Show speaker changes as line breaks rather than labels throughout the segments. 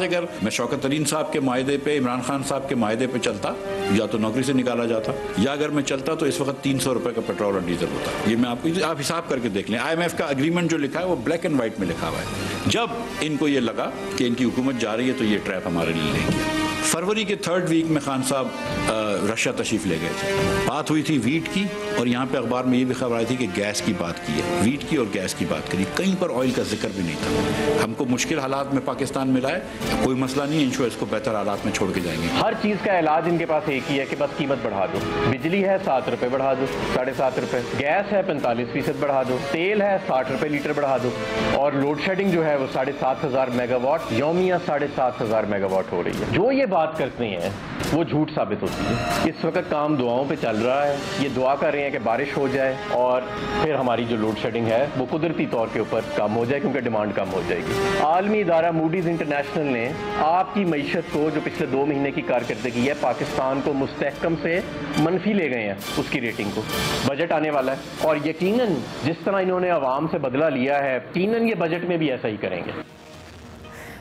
आज अगर मैं शौकत तरीन साहब के मायदे पे, इमरान खान साहब के मायदे पे चलता, या तो नौकरी से निकाला जाता, या अगर मैं चलता तो इस वक्त 300 रुपए का पेट्रोल और डीजल होता। ये मैं आपको, आप हिसाब करके देख लें। IMF का एग्रीमेंट जो लिखा है वो ब्लैक एंड व्हाइट में लिखा हुआ है। जब इनको ये लगा कि इनकी हुकूमत जा रही है तो ये ट्रैप हमारे लिए नहीं किया। फरवरी के 3rd वीक में खान साहब रशिया तशरीफ ले गए थे। बात हुई थी वीट की, और यहाँ पे अखबार में ये भी खबर आई थी कि गैस की बात की है, वीट की और गैस की बात करी, कहीं पर ऑयल का जिक्र भी नहीं था। हमको मुश्किल हालात में पाकिस्तान मिला है, कोई मसला नहीं है, इंश्योर इसको बेहतर हालात में छोड़ के जाएंगे।
हर चीज़ का इलाज इनके पास एक ही है कि बस कीमत बढ़ा दो। बिजली है 7 रुपये बढ़ा दो, 7.5 रुपये, गैस है 45% बढ़ा दो, तेल है 60 रुपये लीटर बढ़ा दो, और लोड शेडिंग जो है वो 7,500 मेगावाट, यौमिया 7,500 मेगावाट हो रही है। जो ये बात करते हैं वो झूठ साबित होती है। इस वक्त काम दुआओं पे चल रहा है, ये दुआ कर रहे हैं कि बारिश हो जाए और फिर हमारी जो लोड शेडिंग है वो कुदरती तौर के ऊपर कम हो जाए, क्योंकि डिमांड कम हो जाएगी। आलमी इदारा मूडीज इंटरनेशनल ने आपकी मईशत को, जो पिछले 2 महीने की कारकर्दगी है, पाकिस्तान को मुस्तहकम से मनफी ले गए हैं उसकी रेटिंग को। बजट आने वाला है और यकीनन जिस तरह इन्होंने आवाम से बदला लिया है, यकीनन ये बजट में भी ऐसा ही करेंगे।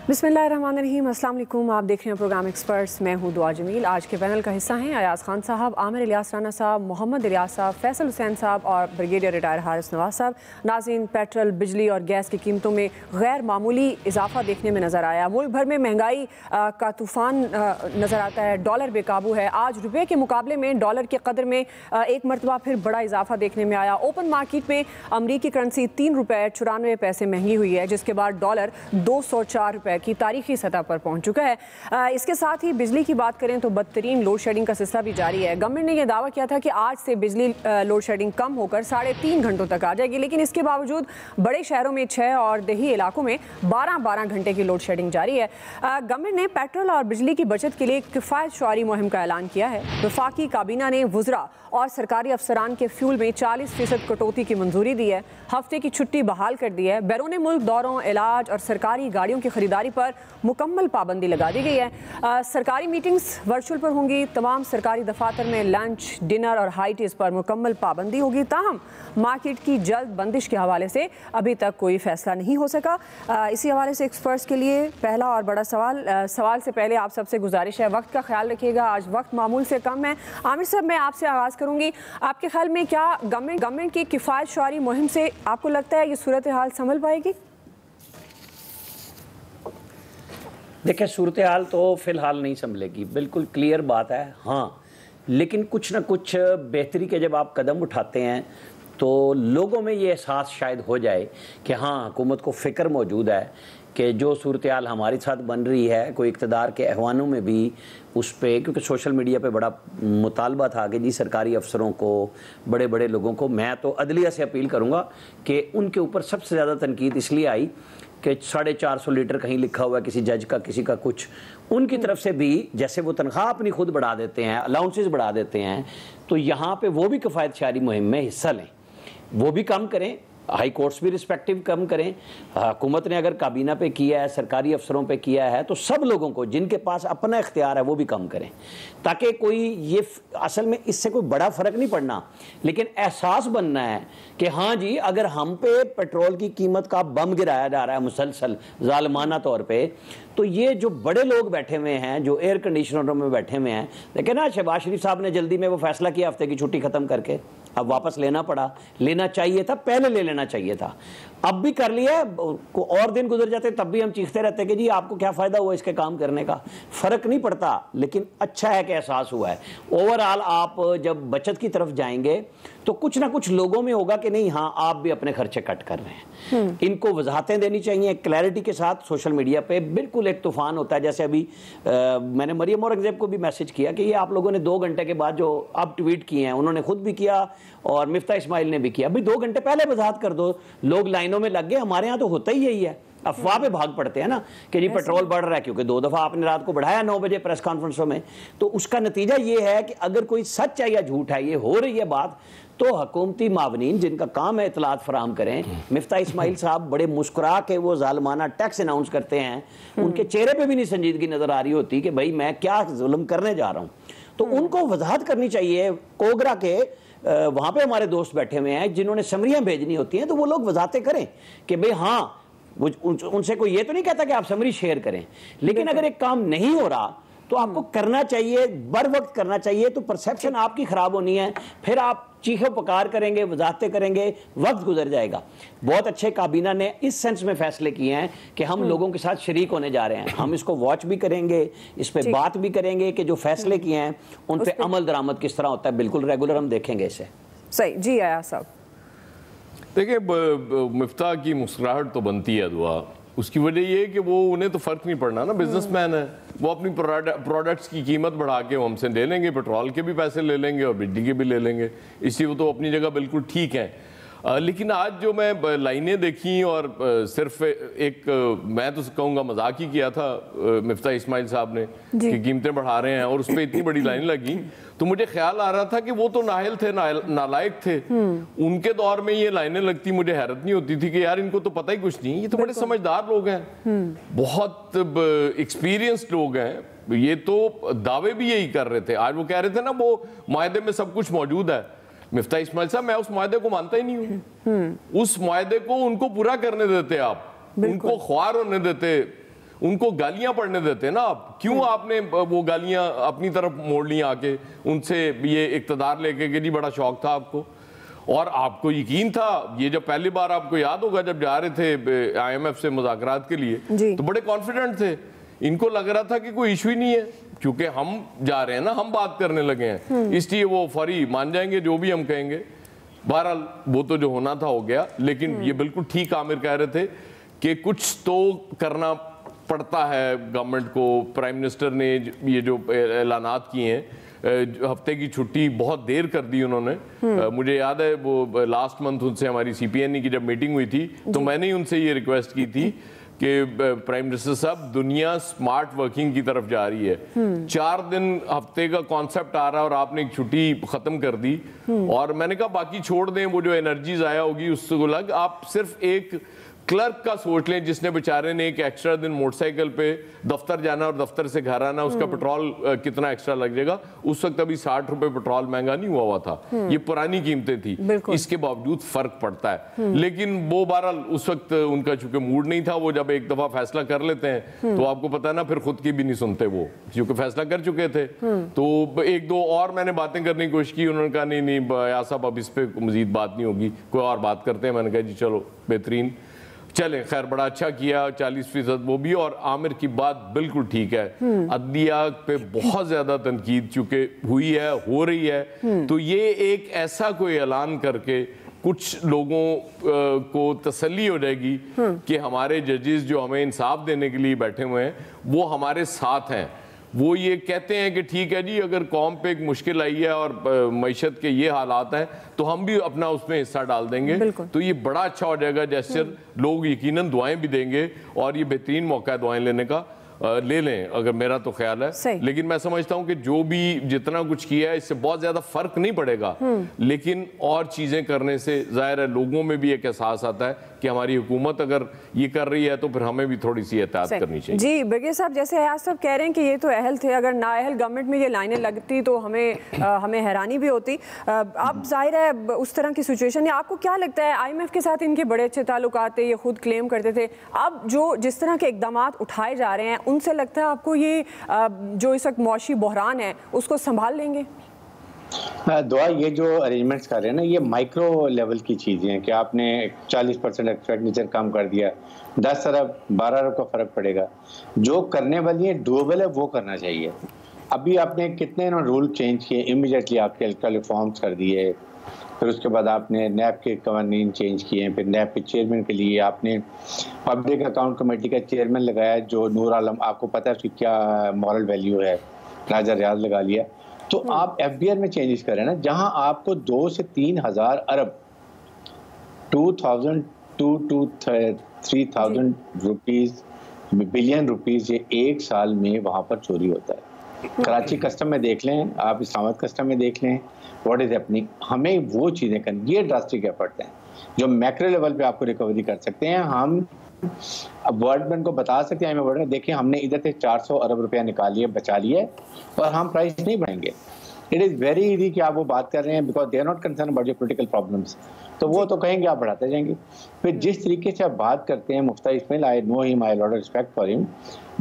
बिस्मिल्लाहिर्रहमानिर्रहीम, अस्सलाम वालेकुम। आप देख रहे हैं प्रोग्राम एक्सपर्ट्स, मैं हूं दुआ जमील। आज के पैनल का हिस्सा हैं अयाज खान साहब, आमिर इलियास राना साहब, मोहम्मद इलियास साहब, फैसल हुसैन साहब और ब्रिगेडियर रिटायर हारिस नवाज साहब। नाज़रीन, पेट्रोल, बिजली और गैस की कीमतों में गैर मामूली इजाफा देखने में नज़र आया। मुल्क भर में महंगाई का तूफ़ान नज़र आता है, डॉलर बेकाबू है। आज रुपये के मुकाबले में डॉलर की कदर में एक मरतबा फिर बड़ा इजाफा देखने में आया। ओपन मार्केट में अमरीकी करेंसी 3 रुपये 94 पैसे महंगी हुई है, जिसके बाद डॉलर 204 रुपये की तारीखी सतह पर पहुंच चुका है। इसके साथ ही बिजली की बात करें तो बदतरीन लोड शेडिंग का सिलसिला भी जारी है। गवर्नमेंट ने यह दावा किया था कि आज से बिजली लोड शेडिंग कम होकर 3.5 घंटों तक आ जाएगी, लेकिन इसके बावजूद बड़े शहरों में 6 और देही इलाकों में 12-12 घंटे की लोड शेडिंग जारी है। गवर्नमेंट ने पेट्रोल और बिजली की बचत के लिए किफ़ायत शुआरी मुहिम का ऐलान किया है। वफाकी काबीना ने वुज़रा और सरकारी अफसरान के फ्यूल में 40% कटौती की मंजूरी दी है। हफ्ते की छुट्टी बहाल कर दी है। बैरून मुल्क दौरों, इलाज और सरकारी गाड़ियों की खरीदारी पर मुकम्मल पाबंदी लगा दी गई है। सरकारी मीटिंग्स वर्चुअल पर होंगी। तमाम सरकारी दफातर में लंच, डिनर और हाई टीज़ पर मुकम्मल पाबंदी होगी। ताहम मार्केट की जल्द बंदिश के हवाले से अभी तक कोई फैसला नहीं हो सका। इसी हवाले से एक्सपर्ट्स के लिए पहला और बड़ा सवाल से पहले आप सबसे गुजारिश है, वक्त का ख्याल रखिएगा, आज वक्त मामूल से कम है। आमिर साहब, मैं आपसे आगाज़ करूँगी। आपके ख्याल में क्या गवर्नमेंट की किफ़ायत शुआरी मुहिम से आपको लगता है ये सूरत हाल संभल पाएगी?
देखिए, सूरत हाल तो फ़िलहाल नहीं संभलेगी, बिल्कुल क्लियर बात है। हाँ, लेकिन कुछ ना कुछ बेहतरी के जब आप कदम उठाते हैं तो लोगों में ये एहसास शायद हो जाए कि हाँ, हुकूमत को फ़िक्र मौजूद है कि जो सूरत हाल हमारे साथ बन रही है, कोई इक़्तिदार के ऐवानों में भी उस पर, क्योंकि सोशल मीडिया पे बड़ा मुतालबा था कि जी सरकारी अफसरों को, बड़े बड़े लोगों को, मैं तो अदलिया से अपील करूँगा कि उनके ऊपर सबसे ज़्यादा तनकीद इसलिए आई कि 450 लीटर कहीं लिखा हुआ है किसी जज का, किसी का कुछ, उनकी तरफ से भी जैसे वो तनख्वाह अपनी खुद बढ़ा देते हैं, अलाउंसेस बढ़ा देते हैं, तो यहाँ पे वो भी किफ़ायत शारी मुहिम में हिस्सा लें, वो भी कम करें, हाई कोर्ट्स भी रिस्पेक्टिव कम करें। हुकूमत ने अगर काबीना पे किया है, सरकारी अफसरों पे किया है, तो सब लोगों को जिनके पास अपना इख्तियार है वो भी कम करें, ताकि कोई ये असल में इससे कोई बड़ा फ़र्क नहीं पड़ना, लेकिन एहसास बनना है कि हाँ जी, अगर हम पे पेट्रोल की कीमत का बम गिराया जा रहा है मुसलसल ज़ालिमाना तौर पे, तो ये जो बड़े लोग बैठे हुए हैं, जो एयर कंडीशनरों में बैठे हुए हैं, देखिए ना, शहबाज शरीफ साहब ने जल्दी में वो फैसला किया हफ्ते की छुट्टी ख़त्म करके, अब वापस लेना पड़ा, लेना चाहिए था, पहले ले लेना चाहिए था, अब भी कर लिया, और दिन गुजर जाते तब भी हम चीखते रहते कि जी आपको क्या फ़ायदा हुआ इसके काम करने का, फ़र्क नहीं पड़ता, लेकिन अच्छा है कि एहसास हुआ है। ओवरऑल आप जब बचत की तरफ जाएंगे तो कुछ ना कुछ लोगों में होगा कि नहीं, हाँ आप भी अपने खर्चे कट कर रहे हैं। इनको वजाहतें देनी चाहिए क्लैरिटी के साथ। सोशल मीडिया पे बिल्कुल एक तूफ़ान होता है, जैसे अभी मैंने मरियम औरंगज़ेब को भी मैसेज किया कि ये आप लोगों ने 2 घंटे के बाद जो अब ट्वीट किए हैं, उन्होंने खुद भी किया और मिफ्ता इस्माइल ने भी किया, अभी 2 घंटे पहले वजाहत कर दो, लोग लाइनों में लग गए। हमारे यहाँ तो होता ही यही है, अफवाह पे भाग पड़ते हैं ना कि जी पेट्रोल बढ़ रहा है, क्योंकि 2 दफ़ा आपने रात को बढ़ाया 9 बजे प्रेस कॉन्फ्रेंसों में, तो उसका नतीजा ये है कि अगर कोई सच है या झूठ है, ये हो रही है बात, तो हुकूमती मावनीन जिनका काम है इतलात फराहम करें। मिफ्ता इस्माइल साहब बड़े मुस्कुरा के वो जालमाना टैक्स अनाउंस करते हैं, उनके चेहरे पे भी नहीं संजीदगी नजर आ रही होती कि भाई मैं क्या जुल्म करने जा रहा हूँ, तो उनको वजाहत करनी चाहिए। कोगरा के वहाँ पे हमारे दोस्त बैठे हुए हैं जिन्होंने समरियाँ भेजनी होती हैं, तो वो लोग वजाहतें करें कि भाई हाँ उनसे कोई ये तो नहीं कहता कि आप समरी शेयर करें, लेकिन अगर एक काम नहीं हो रहा तो आपको करना चाहिए, बर वक्त करना चाहिए। तो परसेप्शन आपकी खराब होनी है, फिर आप चीखो पुकार करेंगे, वजाहतें करेंगे, वक्त गुजर जाएगा। बहुत अच्छे काबीना ने इस सेंस में फैसले किए हैं कि हम लोगों के साथ शरीक होने जा रहे हैं। हम इसको वॉच भी करेंगे, इस पे बात भी करेंगे कि जो फैसले किए हैं उन पे अमल दरामद किस तरह होता है। बिल्कुल रेगुलर हम देखेंगे इसे।
सही जी आया साहब।
देखिए, मिफ्ता की मुस्कुराहट तो बनती है दुआ, उसकी वजह ये है कि वो उन्हें तो फ़र्क नहीं पड़ना ना, बिजनेसमैन है वो, अपनी प्रोडक्ट्स की कीमत बढ़ा के वो हमसे ले लेंगे, पेट्रोल के भी पैसे ले लेंगे और बिजली के भी ले लेंगे, इसलिए वो तो अपनी जगह बिल्कुल ठीक है। लेकिन आज जो मैं लाइनें देखी और सिर्फ एक मैं तो कहूँगा मजाक ही किया था मिफ्ता इस्माइल साहब ने कि कीमतें बढ़ा रहे हैं और उस पर इतनी बड़ी लाइन लगी, तो मुझे ख्याल आ रहा था कि वो तो नाहिल थे, नालायक थे। उनके दौर में ये लाइनें लगती, मुझे हैरत नहीं होती थी कि यार इनको तो पता ही कुछ नहीं, ये तो बड़े समझदार लोग हैं, बहुत एक्सपीरियंस्ड लोग हैं, ये तो दावे भी यही कर रहे थे। आज वो कह रहे थे ना वो मायदे में सब कुछ मौजूद है। मिफ्ता इस्माइल साहब, मैं उस मायदे को मानता ही नहीं हूँ। उस मायदे को उनको पूरा करने देते आप, उनको ख्वार होने देते, उनको गालियां पढ़ने देते ना आप। क्यों आपने वो गालियां अपनी तरफ मोड़ ली आके, उनसे ये इक्तदार लेके कि जी बड़ा शौक था आपको, और आपको यकीन था। ये जब पहली बार आपको याद होगा जब जा रहे थे IMF से मुज़ाकरात के लिए तो बड़े कॉन्फिडेंट थे, इनको लग रहा था कि कोई इशू ही नहीं है, क्योंकि हम जा रहे हैं ना, हम बात करने लगे हैं, इसलिए वो फौरी मान जाएंगे जो भी हम कहेंगे। बहरहाल वो तो जो होना था हो गया, लेकिन ये बिल्कुल ठीक आमिर कह रहे थे कि कुछ तो करना पड़ता है गवर्नमेंट को। प्राइम मिनिस्टर ने ये जो ऐलानात किए हैं, हफ्ते की छुट्टी बहुत देर कर दी उन्होंने। मुझे याद है वो लास्ट मंथ उनसे हमारी CPNE की जब मीटिंग हुई थी तो मैंने ही उनसे ये रिक्वेस्ट की थी कि प्राइम मिनिस्टर साहब, दुनिया स्मार्ट वर्किंग की तरफ जा रही है, 4 दिन हफ्ते का कॉन्सेप्ट आ रहा है और आपने एक छुट्टी खत्म कर दी। और मैंने कहा बाकी छोड़ दें, वो जो एनर्जी ज़ाया होगी उसको लग, आप सिर्फ एक क्लर्क का सोच लें जिसने बेचारे ने एक एक्स्ट्रा दिन मोटरसाइकिल पे दफ्तर जाना और दफ्तर से घर आना, उसका पेट्रोल कितना एक्स्ट्रा लग जाएगा। उस वक्त अभी 60 रुपए पेट्रोल महंगा नहीं हुआ था, ये पुरानी कीमतें थी, इसके बावजूद फर्क पड़ता है। लेकिन वो बहरहाल उस वक्त उनका चूंकि मूड नहीं था, वो जब एक दफा फैसला कर लेते हैं तो आपको पता है ना, फिर खुद की भी नहीं सुनते वो, क्योंकि फैसला कर चुके थे। तो एक दो और मैंने बातें करने की कोशिश की, उन्होंने कहा नहीं नहीं यार साहब अब इस पे मजीद बात नहीं होगी, कोई और बात करते हैं। मैंने कहा जी चलो बेहतरीन, चले खैर बड़ा अच्छा किया, 40% वो भी। और आमिर की बात बिल्कुल ठीक है, अदलिया पे बहुत ज्यादा तनकीद चूंकि हुई है, हो रही है, तो ये एक ऐसा कोई ऐलान करके कुछ लोगों को तसल्ली हो जाएगी कि हमारे जजेस जो हमें इंसाफ देने के लिए बैठे हुए हैं वो हमारे साथ हैं। वो ये कहते हैं कि ठीक है जी, अगर कौम पे एक मुश्किल आई है और मईशत के ये हालात हैं तो हम भी अपना उसमें हिस्सा डाल देंगे, तो ये बड़ा अच्छा हो जाएगा जेस्चर। लोग यकीनन दुआएं भी देंगे और ये बेहतरीन मौका है दुआएं लेने का, ले लें अगर मेरा तो ख्याल है। लेकिन मैं समझता हूं कि जो भी जितना कुछ किया है इससे बहुत ज्यादा फर्क नहीं पड़ेगा, लेकिन और चीजें करने से जाहिर है लोगों में भी एक एहसास आता है कि हमारी हुकूमत अगर ये कर रही है तो फिर हमें भी थोड़ी सी एहतियात करनी चाहिए।
जी ब्रिगेडियर साहब, जैसे अयाज साहब कह रहे हैं कि ये तो अहल थे, अगर ना अहल गवर्नमेंट में ये लाइनें लगती तो हमें हैरानी भी होती। अब जाहिर है उस तरह की सिचुएशन है। आपको क्या लगता है, IMF के साथ इनके बड़े अच्छे ताल्लुकात थे, ये खुद क्लेम करते थे, अब जो जिस तरह के इकदाम उठाए जा रहे हैं उनसे लगता है आपको ये जो इस वक्त मौशी बहरान है उसको संभाल लेंगे?
दुआ, ये जो अरेंजमेंट्स कर रहे हैं ना, ये माइक्रो लेवल की चीज़ें हैं कि आपने 40% एक्सपेंडिचर कम कर दिया, 10 अरब 12 अरब का फ़र्क पड़ेगा। जो करने वाली है डूएबल है वो करना चाहिए। अभी आपने कितने रूल चेंज किए, इमीडिएटली आपके इलेक्टोरल रिफॉर्म्स कर दिए, फिर उसके बाद आपने नैब के कवानीन चेंज किए हैं, फिर नैब के चेयरमैन के लिए आपने पब्लिक अकाउंट कमेटी का चेयरमैन लगाया जो नूर आलम, आपको पता है उसकी क्या मॉरल वैल्यू है, राजा रियाज लगा लिया। तो आप FDR में चेंजेस करें ना, जहां आपको 2 से 3 हज़ार अरब 2000 to 3000 रुपीज बिलियन रुपीज ये एक साल में वहां पर चोरी होता है। कराची कस्टम में देख लें, आप इस्लामाबाद कस्टम में देख लें, व्हाट इज हैपनिंग। हमें वो चीज़ें करनी, ये ड्रास्टिक एफर्ट हैं जो मैक्रो लेवल पे आपको रिकवरी कर सकते हैं। हम अब वर्ल्ड बैंक को बता सकते हैं, देखिए हमने इधर से 400 अरब रुपया निकाल लिया, बचा लिया, और हम प्राइस नहीं बढ़ाएंगे। इट इज़ वेरी इजी कि आप वो बात कर रहे हैं because they are not concern about your political problems, तो वो तो कहेंगे आप बढ़ाते जाएंगे। फिर जिस तरीके से आप बात करते हैं Mufta Ismail, I know him, I lot respect for him,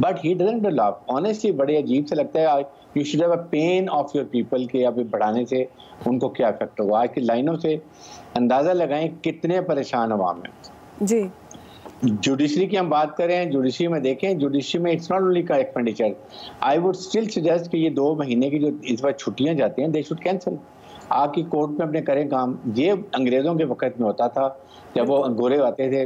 but he doesn't laugh. Honestly बड़े अजीब से लगता है। You should have a pain of your people के अभी बढ़ाने से उनको क्या इफेक्ट होगा। आज की लाइनों से अंदाजा लगाएं कितने परेशान अवाम है
जी।
जुडिशरी की हम बात करें, जुडिशरी में देखें, जुडिशरी में इट्स नॉट ओनली का expenditure. I would still suggest कि ये 2 महीने की जो इस बार छुट्टियां जाती हैं, दे शुड कैंसिल। आके कोर्ट में अपने करें काम। ये अंग्रेजों के वक्त में होता था जब वो गोरे आते थे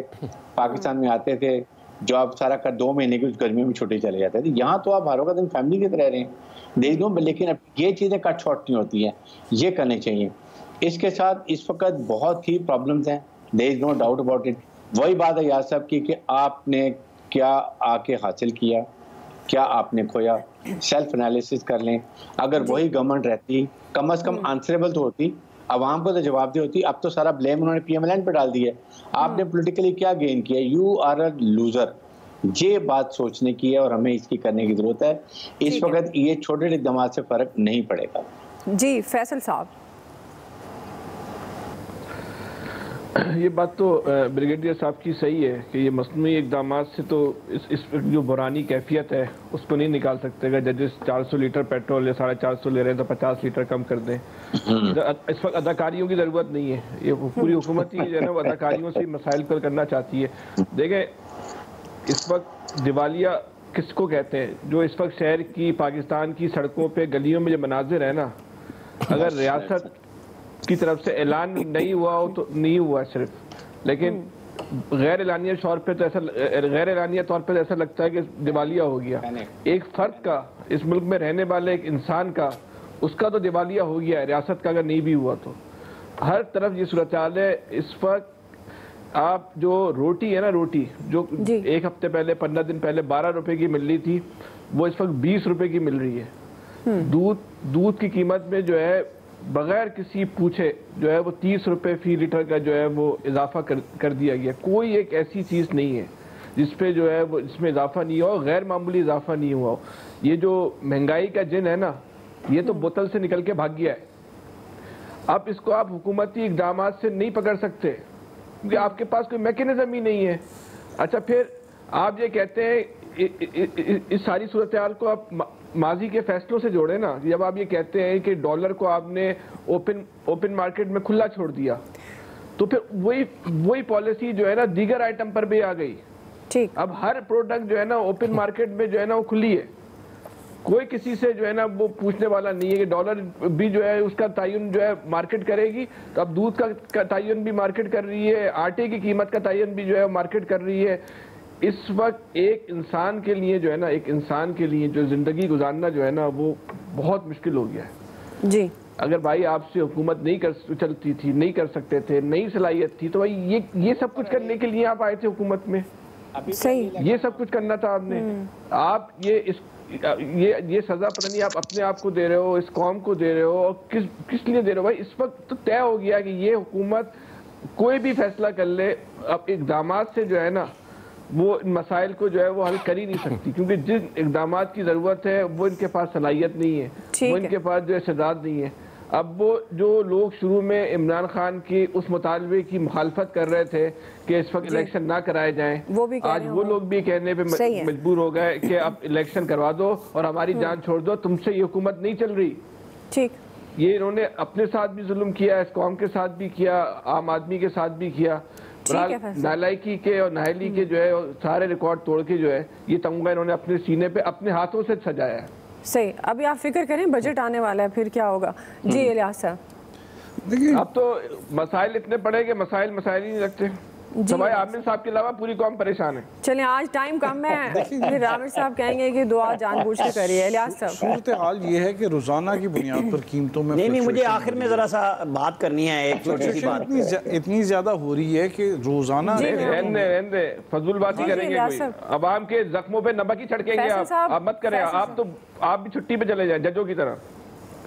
पाकिस्तान में आते थे, जो आप सारा कर 2 महीने की उस गर्मी में छुट्टी चले जाते थे। यहाँ तो आप हर वक्त फैमिली के तरह रहे हैं, देख दो। लेकिन अब ये चीज़ें कट शॉर्ट नहीं होती हैं, ये करने चाहिए। इसके साथ इस वक्त बहुत ही प्रॉब्लम्स हैं, there is no doubt about it. वही बात है यार साहब की कि आपने क्या आके हासिल किया, क्या आपने खोया। सेल्फ एनालिसिस कर लें। अगर वही गवर्नमेंट रहती कम से कम आंसरेबल तो होती, आवाम को तो जवाबदेह होती। अब तो सारा ब्लेम उन्होंने PMLN पे डाल दिया। आपने पॉलिटिकली क्या गेन किया? You are a loser. ये बात सोचने की है और हमें इसकी करने की जरूरत है। इस वक्त ये छोटे इक़दाम से फर्क नहीं पड़ेगा।
जी फैसल साहब,
ये बात तो ब्रिगेडियर साहब की सही है कि ये मसनूई इक़दाम से तो इस जो बुरानी कैफियत है उसको नहीं निकाल सकते। अगर जजेस 400 लीटर पेट्रोल या 450 ले रहे हैं तो 50 लीटर कम कर दें। इस वक्त अदाकारियों की ज़रूरत नहीं है। ये पूरी हुकूमत ही जो है ना वो अदाकारियों से मसाइल को करना चाहती है। देखें इस वक्त दिवालिया किसको कहते हैं? जो इस वक्त शहर की, पाकिस्तान की सड़कों पे गलियों में जो मनाजिर है ना, अगर रियासत की तरफ से ऐलान नहीं हुआ हो तो नहीं हुआ सिर्फ, लेकिन गैर एलानिया तौर पे तो ऐसा लगता है कि दिवालिया हो गया। एक फर्द का, इस मुल्क में रहने वाले एक इंसान का, उसका तो दिवालिया हो गया है। रियासत का अगर नहीं भी हुआ तो हर तरफ ये सूरत हाल है। इस वक्त आप जो रोटी है ना, रोटी जो एक हफ्ते पहले, 15 दिन पहले 12 रुपए की मिल रही थी, वो इस वक्त 20 रुपए की मिल रही है। दूध की कीमत में जो है बगैर किसी पूछे जो है वो 30 रुपए फी लीटर का जो है वो इजाफा कर दिया गया। कोई एक ऐसी चीज़ नहीं है जिसपे जो है वो इसमें इजाफा नहीं हुआ, गैर मामूली इजाफा नहीं हुआ। ये जो महंगाई का जिन है ना, ये तो बोतल से निकल के भाग गया है। अब इसको आप हुकूमती इक़दाम से नहीं पकड़ सकते क्योंकि आपके पास कोई मैकेनिज्म ही नहीं है। अच्छा, फिर आप ये कहते हैं इस सारी सूरत हाल को आप माजी के फैसलों से जोड़े ना। जब आप ये कहते हैं कि डॉलर को आपने ओपन मार्केट में खुला छोड़ दिया, तो फिर वही पॉलिसी जो है ना दीगर आइटम पर भी आ गई।
ठीक,
अब हर प्रोडक्ट जो है ना ओपन मार्केट में जो है ना वो खुली है। कोई किसी से जो है ना वो पूछने वाला नहीं है कि डॉलर भी जो है उसका तयन जो है मार्केट करेगी। तो अब दूध का तयन भी मार्केट कर रही है, आटे की कीमत का तयन भी जो है मार्केट कर रही है। इस वक्त एक इंसान के लिए जो है ना, एक इंसान के लिए जो जिंदगी गुजारना जो है ना वो बहुत मुश्किल हो गया है
जी।
अगर भाई आपसे हुकूमत नहीं चलती थी, नहीं कर सकते थे, नहीं सलाहियत थी, तो भाई ये सब कुछ करने के लिए आप आए थे हुकूमत में।
सही,
ये सब कुछ करना था आपने। आप ये सजा पता नहीं आप अपने आप को दे रहे हो, इस कौम को दे रहे हो, और किस लिए दे रहे हो भाई? इस वक्त तो तय हो गया कि ये हुकूमत कोई भी फैसला कर ले, अब इक़दाम से जो है ना वो इन मसाइल को जो है वो हल कर ही नहीं सकती, क्योंकि जिन इक़दाम की ज़रूरत है वो इनके पास सलाहियत नहीं है, वो इनके पास जो है इस्तेदाद नहीं है। अब वो जो लोग शुरू में इमरान खान की उस मुतालबे की मुखालफत कर रहे थे कि इस वक्त इलेक्शन ना कराए जाएं, आज वो लोग भी कहने पे मजबूर हो गए कि अब इलेक्शन करवा दो और हमारी जान छोड़ दो, तुमसे ये हुकूमत नहीं चल रही।
ठीक, ये
इन्होंने अपने साथ भी जुल्म किया, इस कौम के साथ भी किया, आम आदमी के साथ भी किया। नालायकी के और नाहली के जो है सारे रिकॉर्ड तोड़ के जो है ये तमगा इन्होंने अपने सीने पे अपने हाथों से सजाया है।
सही, अभी आप फिक्र करें, बजट आने वाला है, फिर क्या होगा? जी इलियास साहब,
देखिए अब तो मसाइल इतने पड़े कि मसाइल ही नहीं लगते। तो भाई आमिर साहब के अलावा पूरी कौम परेशान है।
चलें, आज टाइम कम है, फिर आमिर साहब कहेंगे कि दुआ जानबूझ के करिए। इलियास साहब,
सूरत हाल ये है कि रोजाना की बुनियाद पर कीमतों में
नहीं, मुझे आखिर में जरा सा बात करनी है, एक छोटी सी बात
इतनी ज्यादा हो रही है कि रोजाना
रहने फजूलबाजी करेंगे कोई, अवाम के जख्मों पे नमक ही छिड़केंगे आप मत करें। आप भी छुट्टी पे चले जाएं जजों की तरह।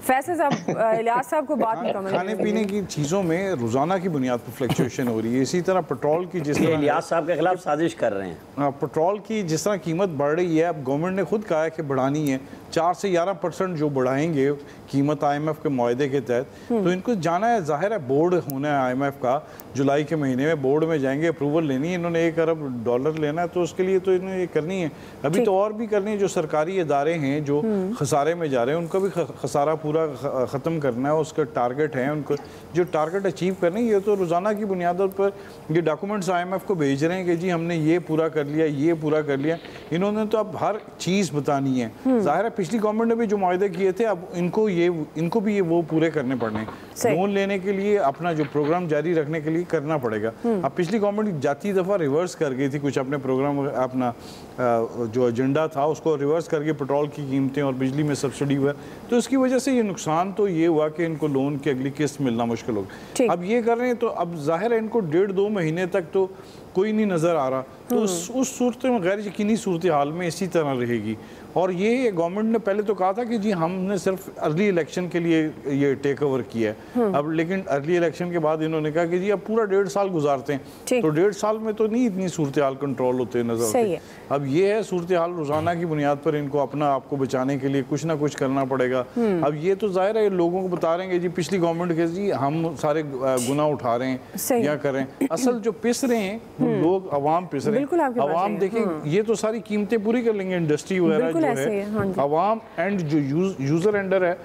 फैसल साहब, इलियास साहब को बात मुकम्मल
खाने पीने की चीज़ों में रोज़ाना की बुनियाद पर फ्लक्चुएशन हो रही है। इसी तरह पेट्रोल की जिस तरह
इलियास साहब के खिलाफ साजिश कर रहे हैं।
पेट्रोल की जिस तरह कीमत बढ़ रही है, अब गवर्नमेंट ने खुद कहा है कि बढ़ानी है। 4 से 11% जो बढ़ाएंगे कीमत IMF के मुआहदे के तहत, तो इनको जाना है, जाहिर है बोर्ड होना है IMF का, जुलाई के महीने में बोर्ड में जाएंगे, अप्रूवल लेनी है, इन्होंने $1 अरब लेना है, तो उसके लिए तो इन्होंने ये करनी है। अभी तो और भी करनी है, जो सरकारी इदारे हैं जो खसारे में जा रहे हैं उनका भी खसारा पूरा ख़त्म करना है, उसका टारगेट है, उनको जो टारगेट अचीव करने, ये तो रोज़ाना की बुनियादों पर ये डॉक्यूमेंट्स IMF को भेज रहे हैं कि जी हमने ये पूरा कर लिया, ये पूरा कर लिया। इन्होंने तो अब हर चीज़ बतानी है। जाहिर है पिछली गवर्नमेंट ने भी जो मुआहदे किए थे, अब इनको भी ये वो पूरे करने पड़ने। लोन लेने के लिए अपना जो प्रोग्राम जारी रखने के लिए करना पड़ेगा। अब पिछली गवर्नमेंट जाती दफ़ा रिवर्स कर गई थी कुछ अपने प्रोग्राम, अपना जो एजेंडा था उसको रिवर्स करके पेट्रोल की कीमतें और बिजली में सब्सिडी हुआ, तो इसकी वजह से ये नुकसान तो ये हुआ कि इनको लोन की अगली किस्त मिलना मुश्किल हो गई। अब ये कर रहे हैं तो अब जाहिर है इनको 1.5-2 महीने तक तो कोई नहीं नज़र आ रहा, तो उस सूरत में गैर यकीनी सूरत हाल में इसी तरह रहेगी। और ये गवर्नमेंट ने पहले तो कहा था कि जी हमने सिर्फ अर्ली इलेक्शन के लिए ये टेक ओवर किया है, अब लेकिन अर्ली इलेक्शन के बाद इन्होंने कहा कि जी अब पूरा 1.5 साल गुजारते हैं, तो 1.5 साल में तो नहीं इतनी सूरत हाल कंट्रोल होते नजर आते। अब ये है सूरत हाल, रोजाना की बुनियाद पर इनको अपना आपको बचाने के लिए कुछ ना कुछ करना पड़ेगा। अब ये तो जाहिर है लोगों को बता रहे हैं जी पिछली गवर्नमेंट के जी हम सारे गुनाह उठा रहे हैं या कर रहे हैं, असल जो पिस रहे हैं लोग, अवाम पिस रहे हैं। अवाम देखें ये तो सारी कीमतें पूरी कर लेंगे, इंडस्ट्री वगैरह जो है, अवाम एंड जो यूजर एंडर है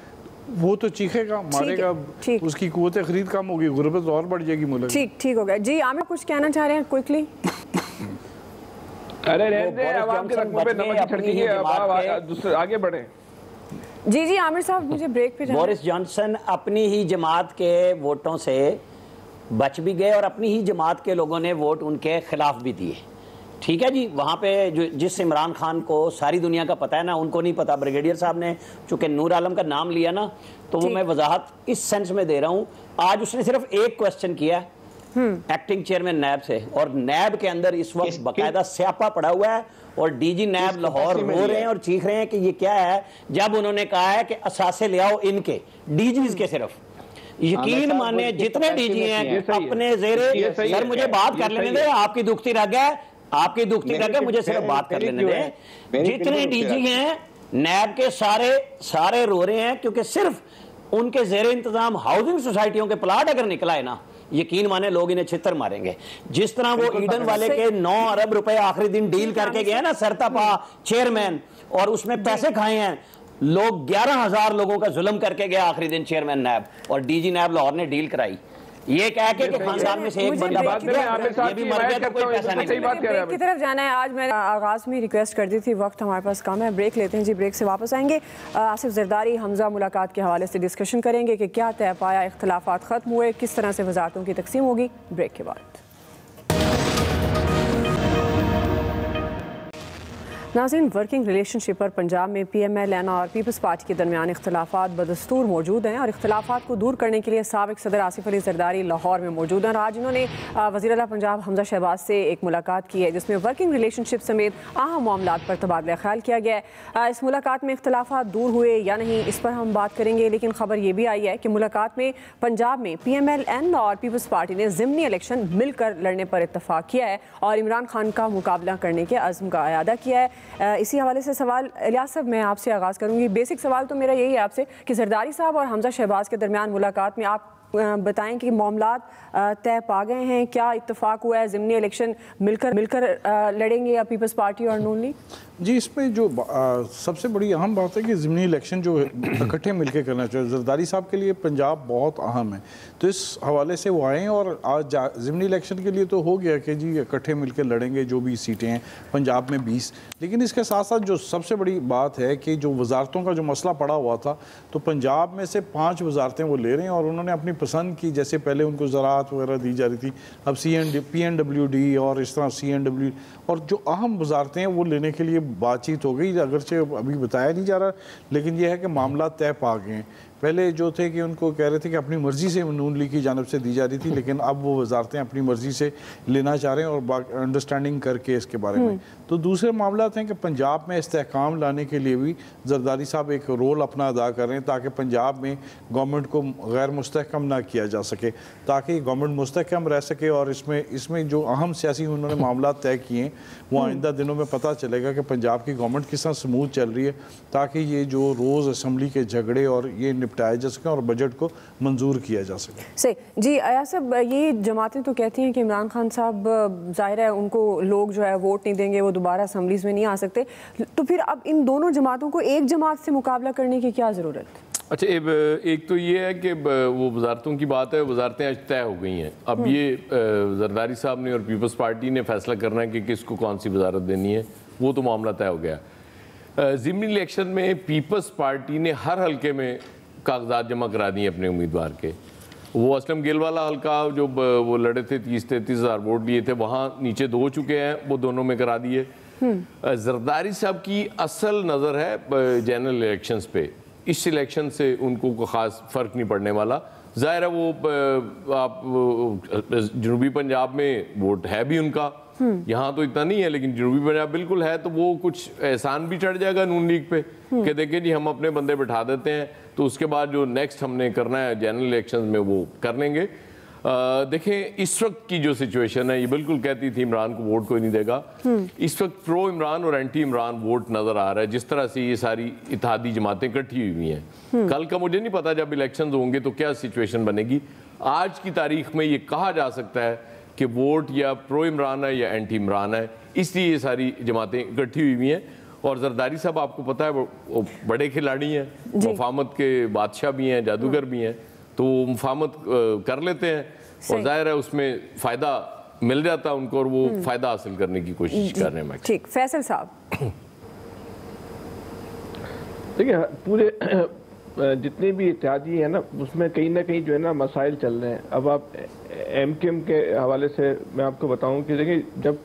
वो तो चीखेगा, मारेगा, उसकी कुव्वत खरीद कम होगी, गुर्बत और बढ़ जाएगी मुल्क।
ठीक हो गया जी। आमिर कुछ कहना चाह रहे हैं क्विकली?
अरे अवाम के रकबे पे नमक छिड़की है, अब आगे बढ़े।
जी आमिर साहब मुझे ब्रेक पे जाना।
बोरिस जॉनसन अपनी ही जमात के वोटों से बच भी गए और अपनी ही जमात के लोगों ने वोट उनके खिलाफ भी दिए। ठीक है जी, वहाँ पे जो जिस इमरान खान को सारी दुनिया का पता है ना, उनको नहीं पता। ब्रिगेडियर साहब ने चूंकि नूर आलम का नाम लिया ना, तो वो मैं वजाहत इस सेंस में दे रहा हूँ, आज उसने सिर्फ एक क्वेश्चन किया एक्टिंग चेयरमैन नैब से, और नैब के अंदर इस वक्त बाकायदा स्यापा पड़ा हुआ है और डीजी नैब लाहौर रो रहे हैं और चीख रहे हैं कि ये क्या है, जब उन्होंने कहा है कि असासे ले आओ इनके डीजीज के। सिर्फ यकीन माने जितने डीजी हैं अपने जेरे, सर मुझे बात कर लेने दे, आपकी दुखती रह गया, आपकी दुखती रह गया, मुझे सिर्फ बात कर लेने दे। जितने डीजी हैं नैब के सारे रो रहे हैं, क्योंकि सिर्फ उनके जेरे इंतजाम हाउसिंग सोसाइटियों के प्लाट अगर निकला है ना, यकीन माने लोग इन्हें छितर मारेंगे। जिस तरह वो ईडन वाले के 9 अरब रुपए आखिरी दिन डील करके गए ना सरतापा चेयरमैन, और उसमें पैसे खाए हैं लोग, 11,000 लोगों का जुल्म करके गया आखिरी दिन चेयरमैन नैब, और डीजी नैब लाहौर ने डील कराई। ये कह के खानदान में से एक बंदा ये भी मर गया तो कोई पैसा नहीं मिलेगा।
ब्रेक की तरफ जाना है। आज मैं आगाज में रिक्वेस्ट कर दी थी, वक्त हमारे पास कम है, ब्रेक लेते हैं जी। ब्रेक से वापस आएंगे, आसिफ जरदारी हमजा मुलाकात के हवाले से डिस्कशन करेंगे कि क्या तय पाया, इख्तलाफात खत्म हुए, किस तरह से वजारतों की तकसीम होगी। ब्रेक के बाद नाज़रीन, वर्किंग रिलेशनशिप पर पंजाब में PMLN और पीपल्स पार्टी के दरमियान इख्तलाफात बदस्तूर मौजूद हैं और इख्तलाफात को दूर करने के लिए साबिक सदर आसिफ अली जरदारी लाहौर में मौजूद हैं। आज इन्होंने वज़ीर आला पंजाब हमजा शहबाज से एक मुलाकात की है, जिसमें वर्किंग रिलेशनशिप समेत अहम मामलात पर तबादला ख्याल किया गया है। इस मुलाकात में इख्तलाफात दूर हुए या नहीं, इस पर हम बात करेंगे, लेकिन खबर ये भी आई है कि मुलाकात में पंजाब में PMLN और पीपल्स पार्टी ने ज़िमनी इलेक्शन मिलकर लड़ने पर इत्तफाक किया है और इमरान खान का मुकाबला करने के अज़्म का अयादा किया है। इसी हवाले से सवाल इलियास साहब मैं आपसे आगाज़ करूंगी। बेसिक सवाल तो मेरा यही है आपसे कि जरदारी साहब और हमजा शहबाज के दरमियान मुलाकात में आप बताएं कि मामलात तय पा गए हैं, क्या इत्तेफाक हुआ है, ज़िमनी इलेक्शन मिलकर लड़ेंगे या पीपल्स पार्टी और नून लीग?
जी, इसमें जो सबसे बड़ी अहम बात है कि ज़िमनी इलेक्शन जो इकट्ठे मिलकर करना चाहिए। जरदारी साहब के लिए पंजाब बहुत अहम है, तो इस हवाले से वो आए और आज ज़िमनी इलेक्शन के लिए तो हो गया कि जी इकट्ठे मिलकर लड़ेंगे जो भी सीटें हैं पंजाब में 20। लेकिन इसके साथ साथ जो सबसे बड़ी बात है कि जो वजारतों का जो मसला पड़ा हुआ था, तो पंजाब में से 5 वजारतें वो ले रहे हैं और उन्होंने अपनी पसंद की, जैसे पहले उनको ज़राअत वगैरह दी जा रही थी, अब PNWD और इस तरह CNW और जो अहम वजारतें हैं वो लेने के लिए बातचीत हो गई। अगरचे अभी बताया नहीं जा रहा, लेकिन यह है कि मामला तय पा गए हैं। पहले जो थे कि उनको कह रहे थे कि अपनी मर्ज़ी से नून लीग की जानब से दी जा रही थी, लेकिन अब वो वजारतें अपनी मर्ज़ी से लेना चाह रहे हैं और अंडरस्टैंडिंग करके इसके बारे में। तो दूसरे मामला हैं कि पंजाब में इस्तेहकाम लाने के लिए भी जरदारी साहब एक रोल अपना अदा कर रहे हैं, ताकि पंजाब में गवर्नमेंट को गैर मुस्तहकम ना किया जा सके, ताकि गवर्नमेंट मुस्तहकम रह सके। और इसमें जो अहम सियासी उन्होंने मामला तय किए हैं वो आइंदा दिनों में पता चलेगा कि पंजाब की गवर्नमेंट किस तरह स्मूथ चल रही है, ताकि ये जो रोज़ असम्बली के झगड़े और ये निपटाए जा सकें और बजट को मंजूर किया जा सके।
सही जी। अयाज साहब, ये जमातें तो कहती हैं कि इमरान खान साहब जाहिर है उनको लोग जो है वोट नहीं देंगे, वो दोबारा असम्बलीज में नहीं आ सकते, तो फिर अब इन दोनों जमातों को एक जमात से मुकाबला करने की क्या ज़रूरत?
अच्छा, एक तो ये है कि वो वजारतों की बात है, वजारतें आज तय हो गई हैं। अब ये जरदारी साहब ने और पीपल्स पार्टी ने फैसला करना है कि किसको कौन सी वजारत देनी है, वो तो मामला तय हो गया। ज़िमनी इलेक्शन में पीपल्स पार्टी ने हर हल्के में कागजात जमा करा दिए अपने उम्मीदवार के। वो असलम गिल वाला हल्का जो वो लड़े थे 30-33 हज़ार वोट लिए थे, वहाँ नीचे 2 हो चुके हैं, वो दोनों में करा दिए। जरदारी साहब की असल नज़र है जनरल इलेक्शंस पे, इस इलेक्शन से उनको कोई ख़ास फ़र्क नहीं पड़ने वाला। ज़ाहिर है वो आप जनूबी पंजाब में वोट है भी उनका, यहाँ तो इतना नहीं है, लेकिन जनूबी पंजाब बिल्कुल है, तो वो कुछ एहसान भी चढ़ जाएगा नून लीग पे कि देखिए जी हम अपने बंदे बिठा देते हैं, तो उसके बाद जो नेक्स्ट हमने करना है जनरल इलेक्शन में वो कर लेंगे। देखें इस वक्त की जो सिचुएशन है, ये बिल्कुल कहती थी इमरान को वोट कोई नहीं देगा। इस वक्त प्रो इमरान और एंटी इमरान वोट नज़र आ रहा है, जिस तरह से ये सारी इत्तेहादी जमातें इकट्ठी हुई हैं। कल का मुझे नहीं पता जब इलेक्शन होंगे तो क्या सिचुएशन बनेगी। आज की तारीख में ये कहा जा सकता है कि वोट या प्रो इमरान है या एंटी इमरान है, इसलिए ये सारी जमातें इकट्ठी हुई हैं। और जरदारी साहब आपको पता है वो बड़े खिलाड़ी हैं, मुफाहमत के बादशाह भी हैं, जादूगर भी हैं, तो मुफाहमत कर लेते हैं और जाहिर है उसमें फ़ायदा मिल जाता है उनको और वो फ़ायदा हासिल करने की कोशिश कर रहे हैं।
ठीक, फैसल साहब।
देखिए पूरे जितने भी इत्तेहादी है ना, उसमें कहीं ना कहीं जो है ना मसाइल चल रहे हैं। अब आप एमकेएम के हवाले से मैं आपको बताऊं कि देखिए जब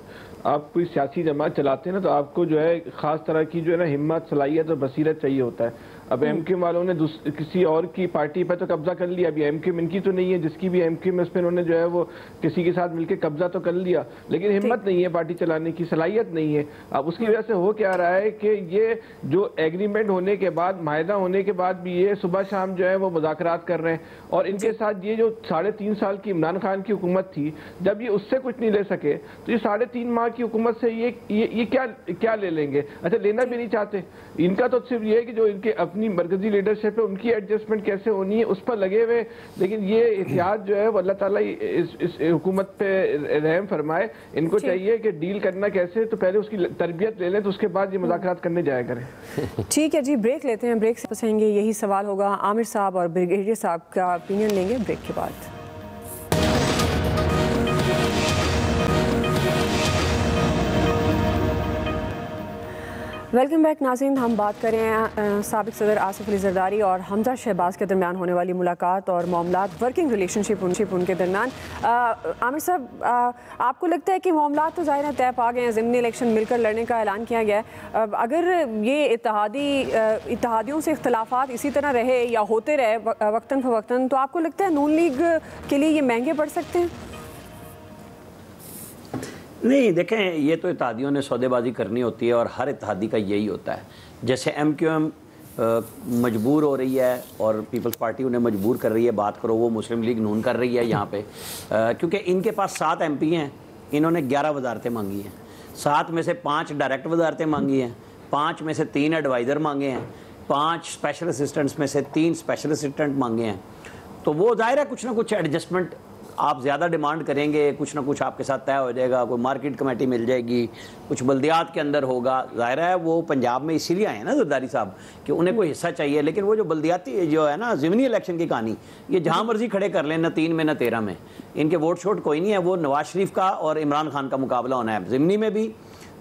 आप कोई सियासी जमात चलाते हैं ना, तो आपको जो है ख़ास तरह की जो है ना हिम्मत, सलाहियत और बसीरत चाहिए होता है। अब एमक्यूएम वालों ने किसी और की पार्टी पर तो कब्जा कर लिया, अभी एमक्यूएम इनकी तो नहीं है, जिसकी भी एमक्यूएम उस पर उन्होंने जो है वो किसी के साथ मिलकर कब्जा तो कर लिया, लेकिन हिम्मत नहीं है पार्टी चलाने की, सलाहियत नहीं है। अब उसकी वजह से हो क्या रहा है कि ये जो एग्रीमेंट होने के बाद, माहिदा होने के बाद भी ये सुबह शाम जो है वो मुज़ाकरात कर रहे हैं, और इनके साथ ये जो 3.5 साल की इमरान खान की हुकूमत थी, जब ये उससे कुछ नहीं ले सके तो ये 3.5 माह की हुकूमत से ये क्या ले लेंगे? अच्छा, लेना भी नहीं चाहते। इनका तो सिर्फ ये है कि जो इनके अपनी मरकजी लीडरशिप है उनकी एडजस्टमेंट कैसे होनी है उस पर लगे हुए, लेकिन ये इतिहाद जो है वो अल्लाह ताला इस हुकूमत पे रहम फरमाए। इनको चाहिए कि डील करना कैसे, तो पहले उसकी तरबियत ले लें, तो उसके बाद ये मुज़ाकरात करने जाया करें।
ठीक है जी, ब्रेक लेते हैं। ब्रेक से पसेंगे यही सवाल होगा, आमिर साहब और ब्रिगेडियर साहब का ओपिनियन लेंगे ब्रेक के बाद। वेलकम बैक नाज़रीन। हम बात कर रहे हैं साबिक सदर आसिफ अली जरदारी और हमजा शहबाज के दरमियान होने वाली मुलाकात और मामलात, वर्किंग रिलेशनशिप उनके दरमियान। आमिर साहब, आपको लगता है कि मामलात तो ज़ाहिर तय पा गए हैं, ज़िमनी इलेक्शन मिलकर लड़ने का ऐलान किया गया है, अगर ये इत्तेहादियों से इख्तलाफात इसी तरह रहे या होते रहे वक्तन फ़वक्तन, तो आपको लगता है नून लीग के लिए ये महंगे पड़ सकते हैं?
नहीं, देखें ये तो इत्तेहादियों ने सौदेबाजी करनी होती है और हर इत्तेहादी का यही होता है। जैसे एमक्यूएम मजबूर हो रही है और पीपल्स पार्टी उन्हें मजबूर कर रही है, बात करो, वो मुस्लिम लीग नून कर रही है यहाँ पे, क्योंकि इनके पास 7 MP हैं, इन्होंने 11 वजारतें मांगी हैं, 7 में से 5 डायरेक्ट वजारतें मांगी हैं, 5 में से 3 एडवाइज़र मांगे हैं, 5 स्पेशल असिस्टेंट्स में से 3 स्पेशल असिस्टेंट मांगे हैं। तो वो जाहिर है कुछ ना कुछ एडजस्टमेंट आप ज़्यादा डिमांड करेंगे, कुछ ना कुछ आपके साथ तय हो जाएगा, कोई मार्केट कमेटी मिल जाएगी, कुछ बल्दियात के अंदर होगा। ज़ाहिर है वो पंजाब में इसीलिए आए हैं ना जरदारी साहब कि उन्हें कोई हिस्सा चाहिए, लेकिन वो जो बल्दियाती जो है ना ज़िमनी इलेक्शन की कहानी, ये जहाँ मर्जी खड़े कर लें, ना 3 में ना 13 में, इनके वोट शोट कोई नहीं है। वो नवाज शरीफ का और इमरान खान का मुकाबला होना है ज़िमनी में भी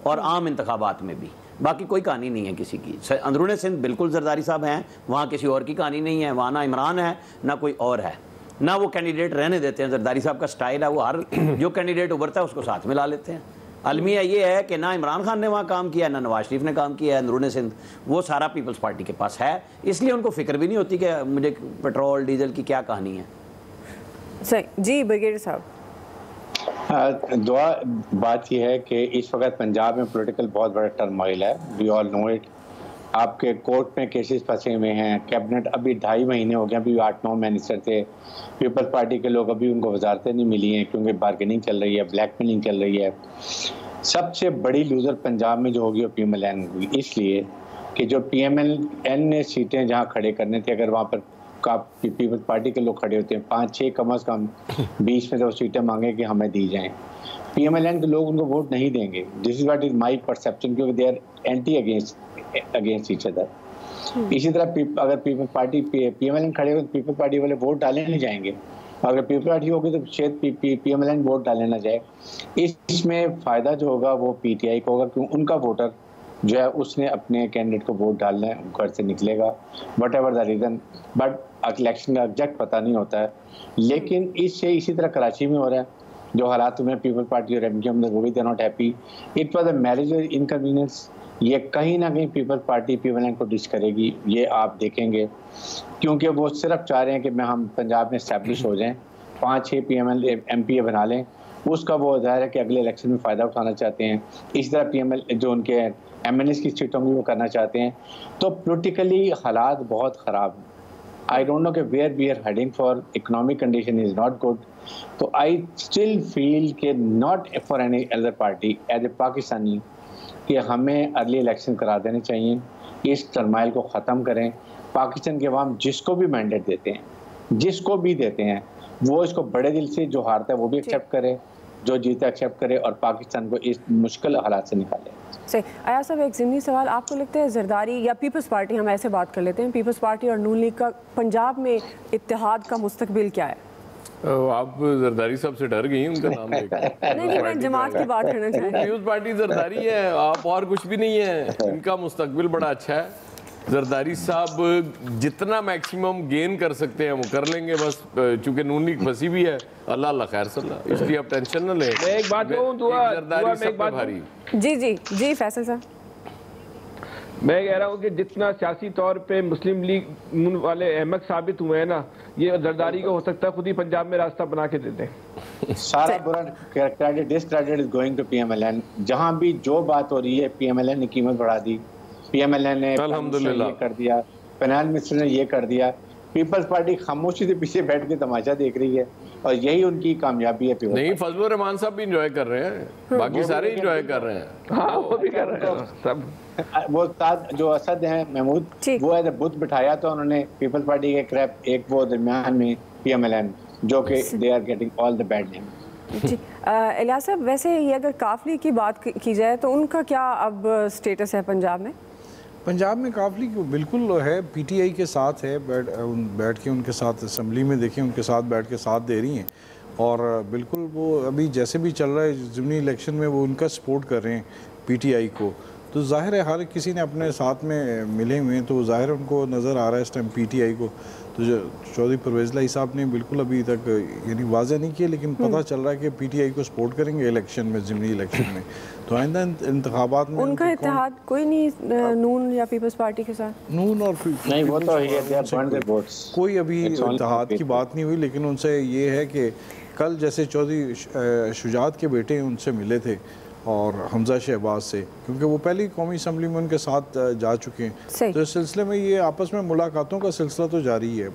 और आम इंतखाबात में भी, बाकी कोई कहानी नहीं है किसी की। अंदरूनी सिंध बिल्कुल जरदारी साहब हैं, वहाँ किसी और की कहानी नहीं है, वहाँ ना इमरान है ना कोई और है, ना वो कैंडिडेट रहने देते हैं। जरदारी साहब का स्टाइल है, वो हर जो कैंडिडेट उभरता है उसको साथ में ला लेते हैं। अलमिया ये है कि ना इमरान खान ने वहाँ काम किया, ना नवाज शरीफ ने काम किया, अंदरून सिंध वो सारा पीपल्स पार्टी के पास है, इसलिए उनको फिक्र भी नहीं होती कि मुझे पेट्रोल डीजल की क्या कहानी है।
सही जी, ब्रिगेडियर साहब।
दुआ बात यह है कि इस वक्त पंजाब में पॉलिटिकल बहुत बड़ा टर्मोइल है, वी ऑल नो इट। आपके कोर्ट में केसेस फंसे हुए हैं, कैबिनेट अभी 2.5 महीने हो गए, अभी 8-9 मिनिस्टर थे, पीपल्स पार्टी के लोग अभी उनको वजारतें नहीं मिली हैं क्योंकि बार्गेनिंग चल रही है, ब्लैकमेलिंग चल रही है। सबसे बड़ी लूजर पंजाब में जो होगी वो PMLN होगी, इसलिए कि जो PMLN ने सीटें जहाँ खड़े करने थे, अगर वहाँ पर पीपल्स पार्टी के लोग खड़े होते हैं 5-6 कम अज़ कम 20 में तो सीटें मांगे कि हमें दी जाएं, PMLN के लोग उनको वोट नहीं देंगे। This is what is my perception, क्योंकि they are anti against each other. इसी तरह अगर पीपल्स पार्टी PMLN खड़े हो तो पीपल्स पार्टी वाले वोट डालने नहीं जाएंगे, अगर पीपल्स पार्टी होगी तो शायद PMLN वोट डालने ना जाए। इसमें फ़ायदा जो होगा वो PTI को होगा, क्योंकि उनका वोटर जो है उसने अपने कैंडिडेट को वोट डालना है, घर से निकलेगा what ever the reason, but election का एग्जैक्ट पता नहीं होता है। लेकिन इससे इसी तरह कराची में हो रहा है, जो हालात में पीपल्स पार्टी और MQ में वो भी they not happy, it was a marriage inconvenience. ये कहीं ना कहीं पीपल्स पार्टी PMLN को डिश करेगी, ये आप देखेंगे, क्योंकि वो सिर्फ चाह रहे हैं कि हम पंजाब में इस्टेब्लिश हो जाएं, 5-6 MPA बना लें, उसका वो ज़ाहिर है कि अगले इलेक्शन में फ़ायदा उठाना चाहते हैं। इस तरह PML जो उनके MNS की सीट होंगी वो करना चाहते हैं। तो पोलिटिकली हालात बहुत ख़राब हैं। आई डोंट नो कि where we are heading for, economic condition is not good. तो आई स्टिल फील कि not for any other party as a Pakistani कि हमें अर्ली इलेक्शन करा देने चाहिए, इस टर्माइल को ख़त्म करें। पाकिस्तान के अवाम जिसको भी मैंडेट देते हैं, जिसको भी देते हैं, वो इसको बड़े दिल से, जो हारता है वो भी एक्सेप्ट करे, जो जीता एक्सेप्ट करे और पाकिस्तान को इस मुश्किल हालात से निकाले।
सही। आया साहब, एक ज़िमनी सवाल, आपको लगता है जरदारी या पीपल्स पार्टी, हम ऐसे बात कर लेते हैं, पीपल्स पार्टी और नून लीग का पंजाब में इत्तेहाद का मुस्तकबिल क्या है?
आप जरदारी साहब से डर गई, उनका नाम लेकर।
नहीं, मैं जमात की बात करना चाह रही हूं।
पीपल्स पार्टी जरदारी है, आप और कुछ भी नहीं है। इनका मुस्तकबिल बड़ा अच्छा है। जरदारी साहब जितना मैक्सिमम गेन कर सकते हैं वो कर लेंगे, बस चूंकि नून लीग फंसी भी है, अल्लाह अल्लाह खैर सल्ला, इसलिए आप टेंशन न लें।
मैं एक बात कहूं,
जरदारी सब पे भारी।
जी फैसल साहब,
मैं कह रहा हूँ कि जितना सियासी तौर पे मुस्लिम लीग नून वाले अहमद साबित हुए हैं ना, ये जरदारी का हो सकता है खुद ही पंजाब में रास्ता बना के दे दें।
सारा बुरा credit, discredit is going to PMLN। जहाँ भी जो बात हो रही है, PMLN ने कीमत बढ़ा दी, PMLN ने
अल्हम्दुलिल्लाह
ये कर दिया, फाइनेंस मिनिस्टर ने ये कर दिया। पीपल्स पार्टी खामोशी से पीछे बैठ के तमाशा देख रही है और यही उनकी कामयाबी है।
नहीं, फजलुर रहमान साहब भी इंजॉय कर रहे हैं, बाकी सारे इंजॉय कर रहे हैं।
हाँ, वो भी कर रहे हैं सब।
वो जो असद हैं महमूद, वो एज बुत बिठाया तो उन्होंने पीपल्स पार्टी के क्रैप एक वो दरमियान में PMLN, जो कि they are getting all the bad name.
जी इलियास साहब, वैसे ये अगर काफली की बात की जाए तो उनका क्या अब स्टेटस है पंजाब में?
पंजाब में काफली बिल्कुल है, PTI के साथ है, बैठ के उनके साथ असम्बली में देखें, उनके साथ बैठ के साथ दे रही हैं और बिल्कुल वो अभी जैसे भी चल रहा है ज़िमनी इलेक्शन में वो उनका सपोर्ट कर रहे हैं PTI को। तो जाहिर है हर किसी ने अपने साथ में मिले हुए हैं, तो जाहिर है उनको नज़र आ रहा है इस टाइम PTI को। तो जो चौधरी परवेज़ लाई साहब ने बिल्कुल अभी तक यानी वाज़ह नहीं किया, लेकिन पता चल रहा है कि PTI को सपोर्ट करेंगे इलेक्शन में, ज़िमनी इलेक्शन में। तो आइंदा इंतखाबात में
उनका इत्तेहाद कोई नहीं नून या पीपल्स पार्टी के साथ?
नून और
नहीं, वो तो
कोई अभी इत्तेहाद की बात नहीं हुई, लेकिन उनसे ये है कि कल जैसे चौधरी शुजात के बेटे उनसे मिले थे और हमजा शहबाज से, क्योंकि वो पहली कौमी असम्बली में उनके साथ जा चुके हैं, तो इस सिलसिले में ये आपस में मुलाकातों का सिलसिला तो जारी है।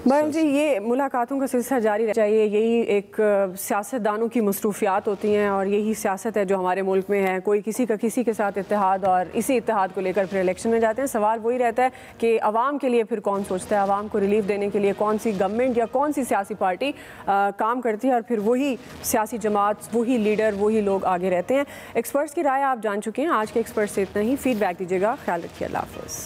बहन जी, ये मुलाकातों का सिलसिला जारी रहना चाहिए, यही एक सियासतदानों की मसरूफियात होती हैं और यही सियासत है जो हमारे मुल्क में है। कोई किसी का किसी के साथ इत्तेहाद और इसी इत्तेहाद को लेकर फिर इलेक्शन में जाते हैं। सवाल वही रहता है कि अवाम के लिए फिर कौन सोचता है, अवाम को रिलीफ देने के लिए कौन सी गवर्नमेंट या कौन सी सियासी पार्टी काम करती है, और फिर वही सियासी जमात, वही लीडर, वही लोग आगे रहते हैं। एक्सपर्ट्स की राय आप जान चुके हैं। आज के एक्सपर्ट से इतना ही, फीडबैक दीजिएगा, ख्याल रखिए, अल्लाह हाफ़िज़।